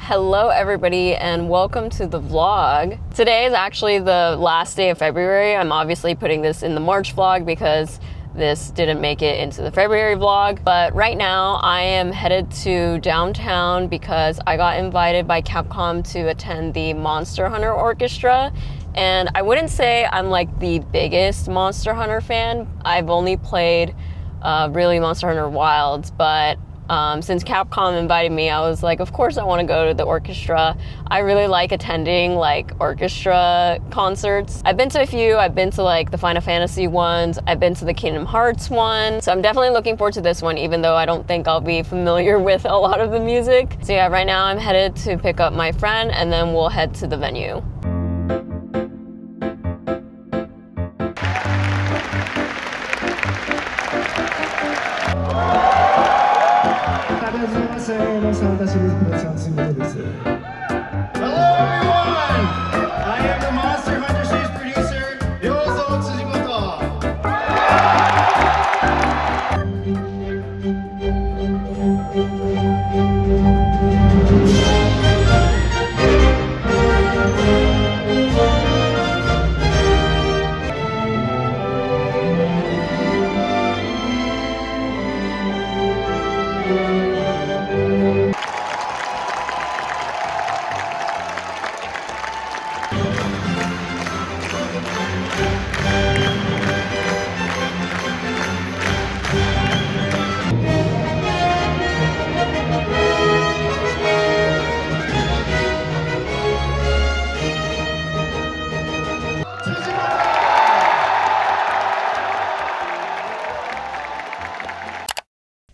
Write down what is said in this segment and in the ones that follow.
Hello everybody and welcome to the vlog. Today is actually the last day of February. I'm obviously putting this in the March vlog because this didn't make it into the February vlog. But right now I am headed to downtown because I got invited by Capcom to attend the Monster Hunter Orchestra. And I wouldn't say I'm like the biggest Monster Hunter fan. I've only played really Monster Hunter Wilds, but since Capcom invited me, I was like, of course I want to go to the orchestra. I really like attending like orchestra concerts. I've been to a few. I've been to like the Final Fantasy ones. I've been to the Kingdom Hearts one. So I'm definitely looking forward to this one, even though I don't think I'll be familiar with a lot of the music. So yeah, right now I'm headed to pick up my friend and then we'll head to the venue. Hello everyone! I am the Monster Hunter series producer, Ryozo Tsujimoto.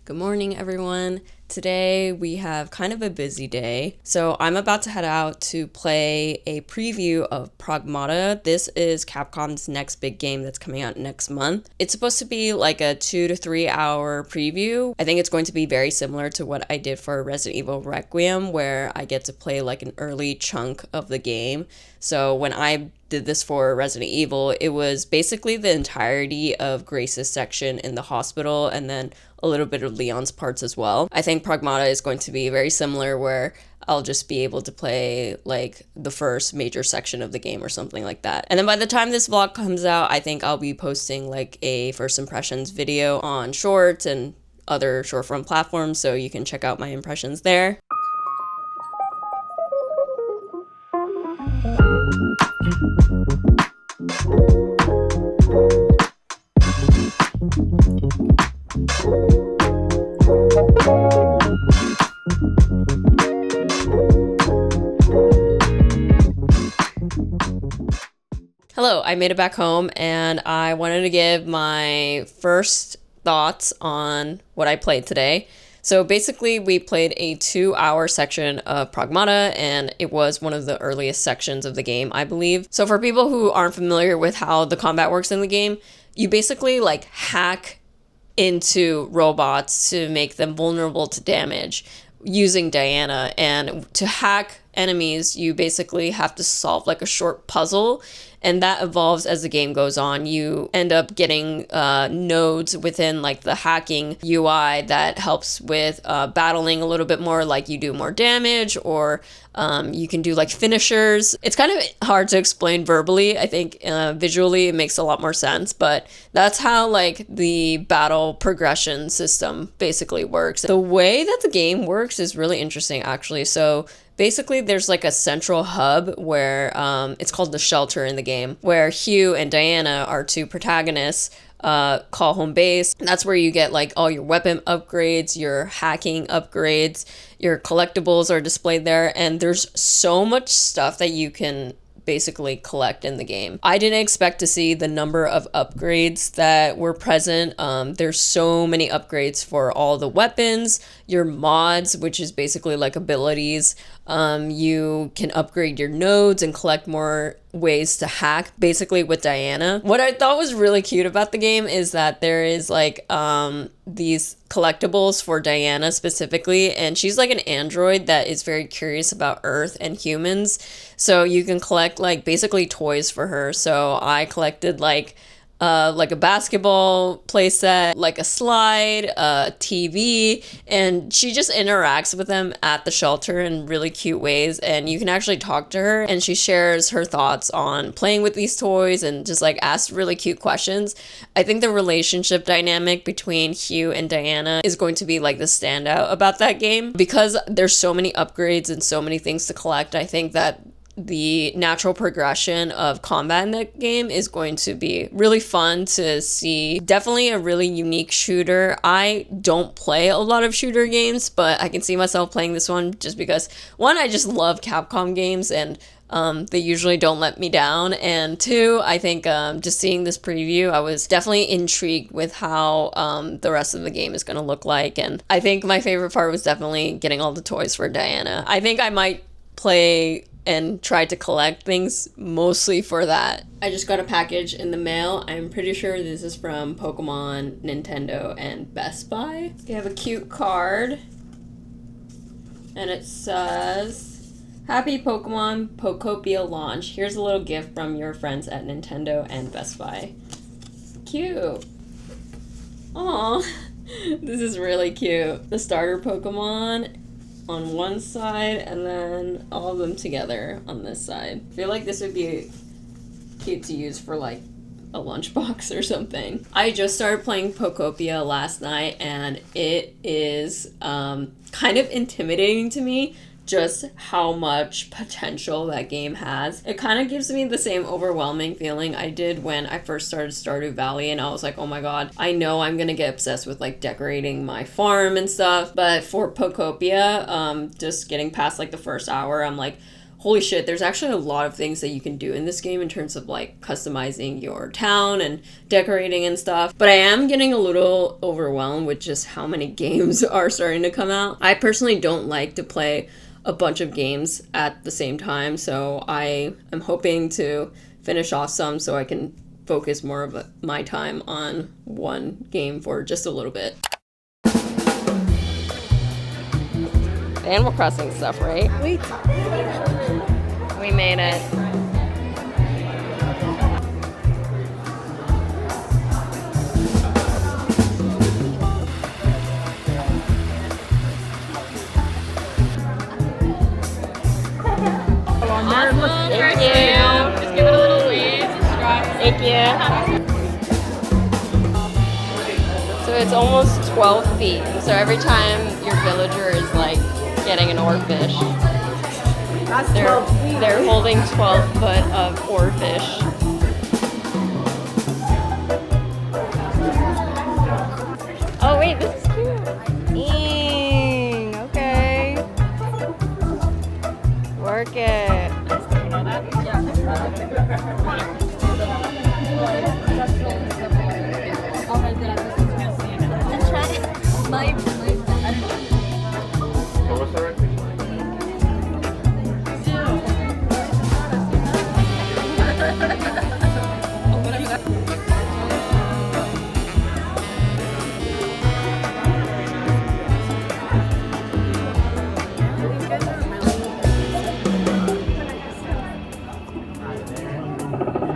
Good morning, everyone. Today we have kind of a busy day. So I'm about to head out to play a preview of Pragmata. This is Capcom's next big game that's coming out next month. It's supposed to be like a 2 to 3 hour preview. I think it's going to be very similar to what I did for Resident Evil Requiem, where I get to play like an early chunk of the game. So when I did this for Resident Evil, it was basically the entirety of Grace's section in the hospital and then a little bit of Leon's parts as well. I think Pragmata is going to be very similar, where I'll just be able to play like the first major section of the game or something like that. And then by the time this vlog comes out, I think I'll be posting like a first impressions video on Shorts and other short form platforms, so you can check out my impressions there. Hello, I made it back home and I wanted to give my first thoughts on what I played today. So basically we played a 2-hour section of Pragmata and it was one of the earliest sections of the game, I believe. So for people who aren't familiar with how the combat works in the game, you basically like hack into robots to make them vulnerable to damage using Diana. And to hack enemies, you basically have to solve like a short puzzle, and that evolves as the game goes on. You end up getting nodes within like the hacking UI that helps with battling a little bit more, like you do more damage, or you can do like finishers. It's kind of hard to explain verbally. I think visually it makes a lot more sense, but that's how like the battle progression system basically works. The way that the game works is really interesting actually. So basically, there's like a central hub where it's called the shelter in the game, where Hugh and Diana are two protagonists, call home base. That's where you get like all your weapon upgrades, your hacking upgrades, your collectibles are displayed there, and there's so much stuff that you can basically collect in the game. I didn't expect to see the number of upgrades that were present. There's so many upgrades for all the weapons, your mods, which is basically like abilities. You can upgrade your nodes and collect more ways to hack basically with Diana. What I thought was really cute about the game is that there is like these collectibles for Diana specifically, and she's like an android that is very curious about Earth and humans, so you can collect like basically toys for her. So I collected like like a basketball playset, like a slide, a TV, and she just interacts with them at the shelter in really cute ways. And you can actually talk to her, and she shares her thoughts on playing with these toys and just like asks really cute questions. I think the relationship dynamic between Hugh and Diana is going to be like the standout about that game because there's so many upgrades and so many things to collect. I think that the natural progression of combat in that game is going to be really fun to see. Definitely a really unique shooter. I don't play a lot of shooter games, but I can see myself playing this one just because, one, I just love Capcom games and they usually don't let me down. And two, I think just seeing this preview, I was definitely intrigued with how the rest of the game is going to look like. And I think my favorite part was definitely getting all the toys for Diana. I think I might play and try to collect things mostly for that. I just got a package in the mail. I'm pretty sure this is from Pokemon, Nintendo, and Best Buy. They have a cute card. And it says, Happy Pokemon Pokopia launch. Here's a little gift from your friends at Nintendo and Best Buy. Cute. Aw. This is really cute. The starter Pokemon on one side and then all of them together on this side. I feel like this would be cute to use for like a lunchbox or something. I just started playing Pokopia last night and it is kind of intimidating to me just how much potential that game has. It kind of gives me the same overwhelming feeling I did when I first started Stardew Valley, and I was like, oh my god, I know I'm gonna get obsessed with like decorating my farm and stuff. But for Pokopia, just getting past like the first hour, I'm like, holy shit, there's actually a lot of things that you can do in this game in terms of like customizing your town and decorating and stuff. But I am getting a little overwhelmed with just how many games are starting to come out. I personally don't like to play a bunch of games at the same time, so I am hoping to finish off some so I can focus more of my time on one game for just a little bit. Animal Crossing stuff, right? Wait. We made it. Thank you. Just give it a little wave. Thank you. So it's almost 12 feet. So every time your villager is like getting an oarfish, That's 12 feet. they're holding 12 foot of oarfish. Oh wait, this is cute. Eeeeeing, okay. Work it.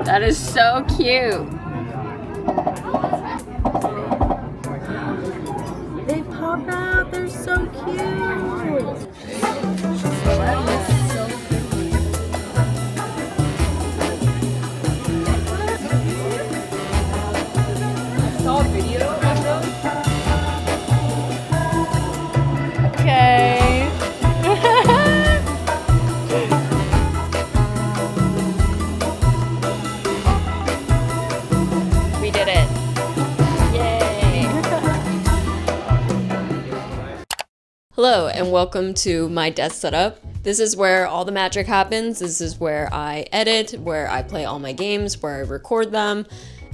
That is so cute. They pop out. They're so cute. Saw a video of them. Okay. We did it. Yay. Hello and welcome to my desk setup. This is where all the magic happens. This is where I edit, where I play all my games, where I record them.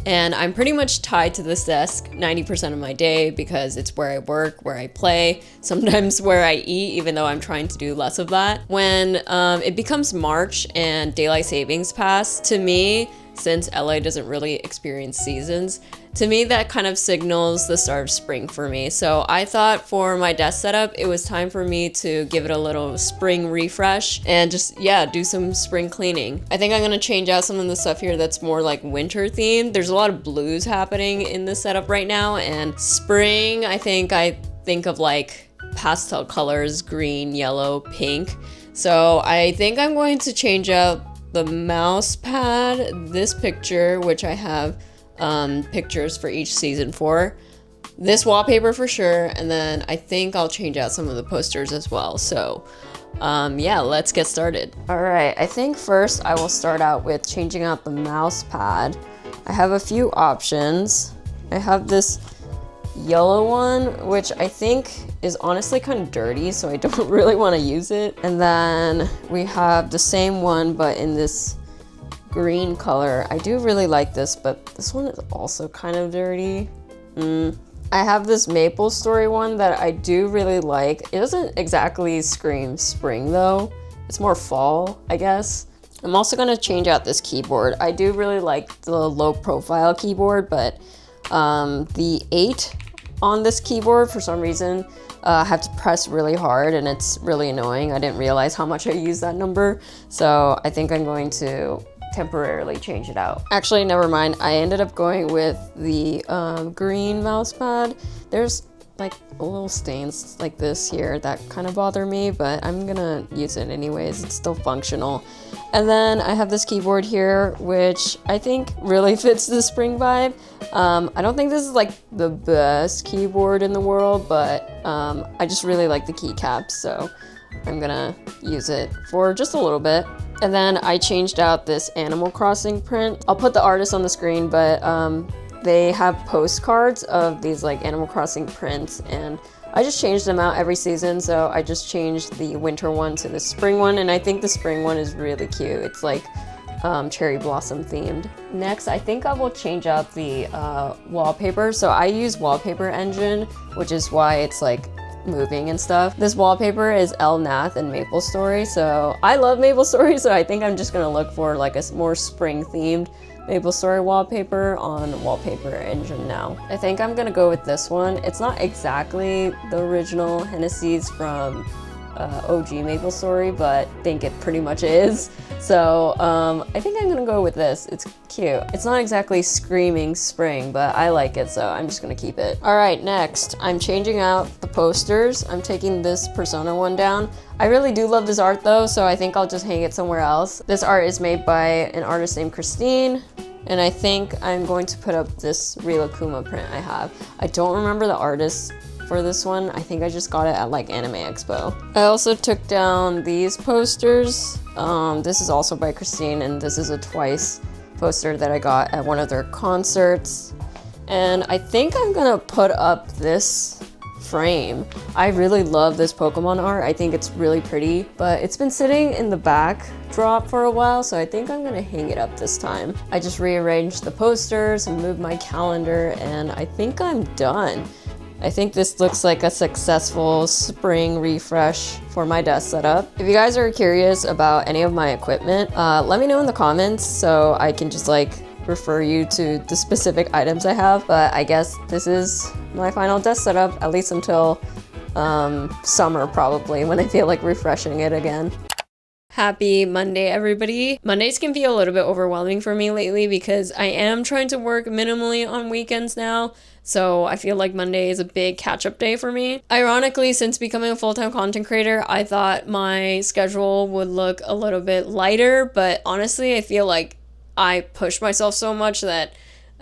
And I'm pretty much tied to this desk 90% of my day because it's where I work, where I play, sometimes where I eat, even though I'm trying to do less of that. When it becomes March and daylight savings pass, to me, since LA doesn't really experience seasons, To me, that kind of signals the start of spring for me. So I thought for my desk setup, it was time for me to give it a little spring refresh and just, yeah, do some spring cleaning. I think I'm gonna change out some of the stuff here that's more like winter themed. There's a lot of blues happening in this setup right now, and spring, I think of like pastel colors, green, yellow, pink. So I think I'm going to change out the mouse pad, this picture, which I have pictures for each season for, this wallpaper for sure, and then I think I'll change out some of the posters as well. So yeah, let's get started. All right, I think first I will start out with changing out the mouse pad. I have a few options. I have this yellow one, which I think is honestly kind of dirty, so I don't really want to use it. And then we have the same one, but in this green color. I do really like this, but this one is also kind of dirty. I have this Maple Story one that I do really like. It doesn't exactly scream spring though. It's more fall, I guess. I'm also gonna change out this keyboard. I do really like the low profile keyboard, but the 8 on this keyboard, for some reason, I have to press really hard and it's really annoying. I didn't realize how much I use that number. So I think I'm going to temporarily change it out. Actually, never mind. I ended up going with the green mouse pad. There's like little stains like this here that kind of bother me, but I'm gonna use it anyways. It's still functional. And then I have this keyboard here, which I think really fits the spring vibe. I don't think this is like the best keyboard in the world, but I just really like the keycaps, so I'm gonna use it for just a little bit. And then I changed out this Animal Crossing print. I'll put the artist on the screen, but they have postcards of these like Animal Crossing prints, and I just changed them out every season. So I just changed the winter one to the spring one, and I think the spring one is really cute. It's like cherry blossom themed. Next, I think I will change out the wallpaper. So I use Wallpaper Engine, which is why it's like moving and stuff. This wallpaper is El Nath and Maple Story, so I love Maple Story, so I think I'm just gonna look for like a more spring themed Maple Story wallpaper on Wallpaper Engine now. I think I'm gonna go with this one. It's not exactly the original Hennessy's from OG Maple Story, but I think it pretty much is. So I think I'm gonna go with this. It's cute. It's not exactly screaming spring, but I like it, so I'm just gonna keep it. All right, next, I'm changing out the posters. I'm taking this Persona one down. I really do love this art though, so I think I'll just hang it somewhere else. This art is made by an artist named Christine, and I think I'm going to put up this Rilakuma print I have. I don't remember the artist for this one. I think I just got it at like Anime Expo. I also took down these posters. This is also by Christine, and this is a Twice poster that I got at one of their concerts. And I think I'm gonna put up this frame. I really love this Pokemon art. I think it's really pretty, but it's been sitting in the backdrop for a while, so I think I'm gonna hang it up this time. I just rearranged the posters and moved my calendar, and I think I'm done. I think this looks like a successful spring refresh for my desk setup. If you guys are curious about any of my equipment, let me know in the comments so I can just like refer you to the specific items I have. But I guess this is my final desk setup, at least until summer probably, when I feel like refreshing it again. Happy Monday, everybody. Mondays can be a little bit overwhelming for me lately because I am trying to work minimally on weekends now. So I feel like Monday is a big catch-up day for me. Ironically, since becoming a full-time content creator, I thought my schedule would look a little bit lighter, but honestly, I feel like I push myself so much that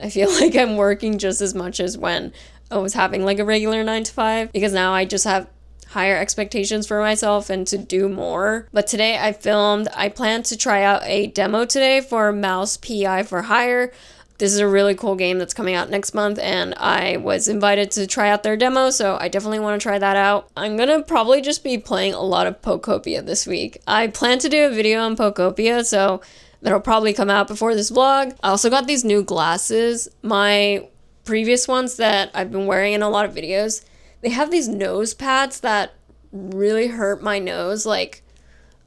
I feel like I'm working just as much as when I was having like a regular 9 to 5, because now I just have higher expectations for myself and to do more. But today I plan to try out a demo today for Mouse PI for Hire. This is a really cool game that's coming out next month, and I was invited to try out their demo, so I definitely want to try that out. I'm gonna probably just be playing a lot of Pokopia this week. I plan to do a video on Pokopia, so that'll probably come out before this vlog. I also got these new glasses. My previous ones that I've been wearing in a lot of videos, they have these nose pads that really hurt my nose. Like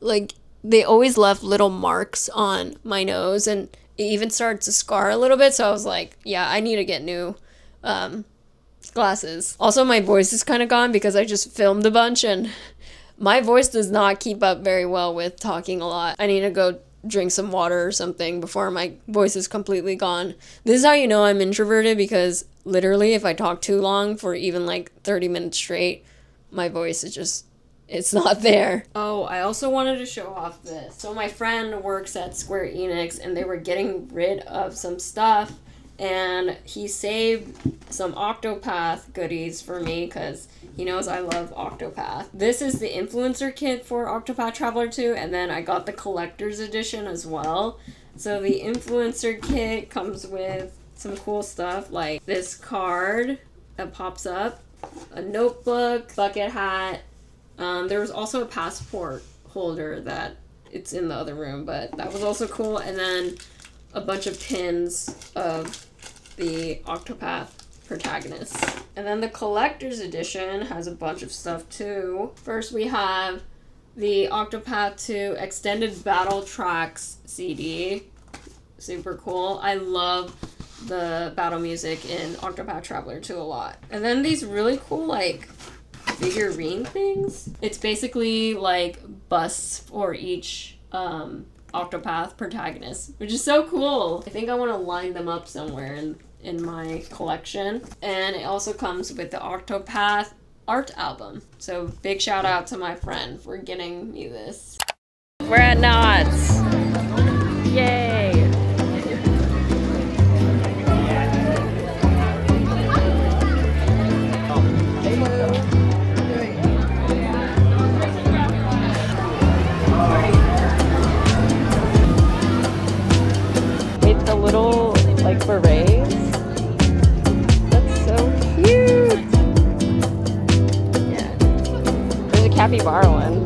they always left little marks on my nose, and it even started to scar a little bit. So I was like, yeah, I need to get new glasses. Also, my voice is kind of gone because I just filmed a bunch and my voice does not keep up very well with talking a lot. I need to go drink some water or something before my voice is completely gone. This is how you know I'm introverted, because literally if I talk too long for even like 30 minutes straight, my voice is just, it's not there. Oh, I also wanted to show off this. So my friend works at Square Enix and they were getting rid of some stuff, and he saved some Octopath goodies for me because he knows I love Octopath. This is the influencer kit for Octopath Traveler 2, and then I got the collector's edition as well. So the influencer kit comes with some cool stuff like this card that pops up, a notebook, bucket hat. There was also a passport holder that it's in the other room, but that was also cool. And then a bunch of pins of the Octopath protagonist. And then the collector's edition has a bunch of stuff too. First we have the Octopath 2 Extended Battle Tracks CD. Super cool. I love the battle music in Octopath Traveler 2 a lot. And then these really cool like figurine things. It's basically like busts for each Octopath protagonist, which is so cool. I think I want to line them up somewhere in my collection. And it also comes with the Octopath art album. So big shout out to my friend for getting me this. We're at Knott's. Yay! With the little like berets. That's so cute. Yeah. There's a capybara one.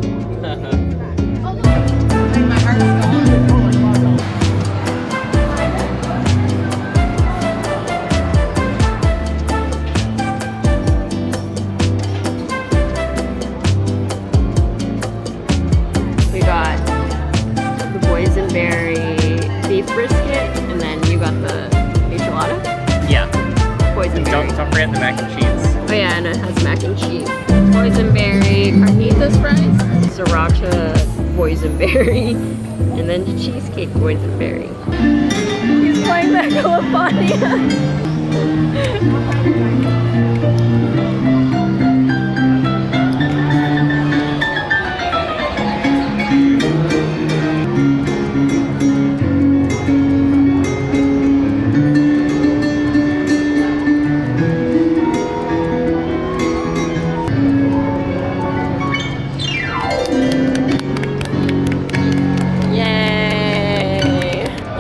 We got the boysenberry beef brisket, and then you got the michelada? Yeah. Boysenberry. Don't forget the mac and cheese. Oh yeah, and it has mac and cheese. Boysenberry carnitas fries, sriracha boysenberry, and then the cheesecake boysenberry. He's playing Megalopania.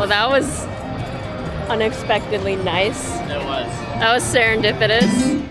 That was unexpectedly nice. It was. That was serendipitous.